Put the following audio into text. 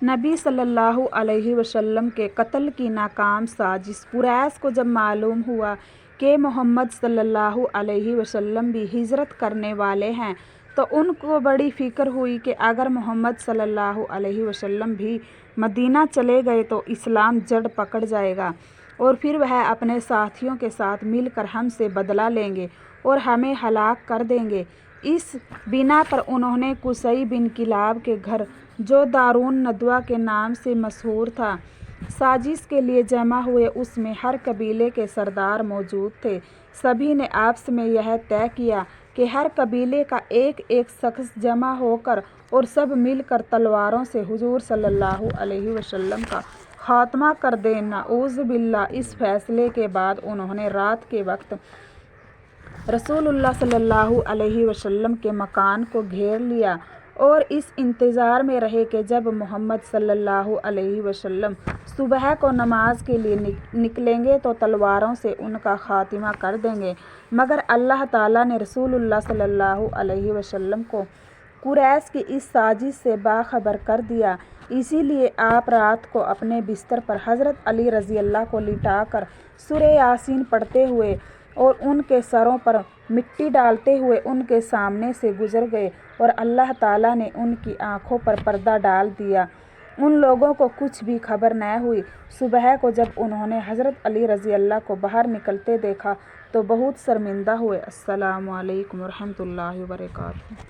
نبی صلی اللہ علیہ وسلم کے قتل کی ناکام سازش۔ قریش کو جب معلوم ہوا کہ محمد صلی اللہ علیہ وسلم بھی ہجرت کرنے والے ہیں تو ان کو بڑی فکر ہوئی کہ اگر محمد صلی اللہ علیہ وسلم بھی مدینہ چلے گئے تو اسلام جڑ پکڑ جائے گا اور پھر وہ اپنے ساتھیوں کے ساتھ مل کر ہم سے بدلہ لیں گے اور ہمیں ہلاک کر دیں گے۔ اس بنا پر انہوں نے قصی بن کلاب کے گھر جو دارالندوہ کے نام سے مشہور تھا سازش کے لیے جمع ہوئے۔ اس میں ہر قبیلے کے سردار موجود تھے۔ سبھی نے آپس میں یہ طے کیا کہ ہر قبیلے کا ایک ایک شخص جمع ہو کر اور سب مل کر تلواروں سے حضور صلی اللہ علیہ وسلم کا خاتمہ کر دیں۔ نعوذ باللہ۔ اس فیصلے کے بعد انہوں نے رات کے وقت رسول اللہ صلی اللہ علیہ وسلم کے مکان کو گھیر لیا اور اس انتظار میں رہے کہ جب محمد صلی اللہ علیہ وسلم صبح کو نماز کے لیے نکلیں گے تو تلواروں سے ان کا خاتمہ کر دیں گے، مگر اللہ تعالیٰ نے رسول اللہ صلی اللہ علیہ وسلم کو قریش کی اس سازش سے باخبر کر دیا۔ اسی لیے آپ رات کو اپنے بستر پر حضرت علی رضی اللہ کو لٹا کر سورہ یاسین پڑھتے ہوئے اور ان کے سروں پر مٹی ڈالتے ہوئے ان کے سامنے سے گزر گئے اور اللہ تعالیٰ نے ان کی آنکھوں پر پردہ ڈال دیا۔ ان لوگوں کو کچھ بھی خبر نہ ہوئی۔ صبح کو جب انہوں نے حضرت علی رضی اللہ کو باہر نکلتے دیکھا تو بہت شرمندہ ہوئے۔ السلام علیکم ورحمۃ اللہ وبرکاتہ۔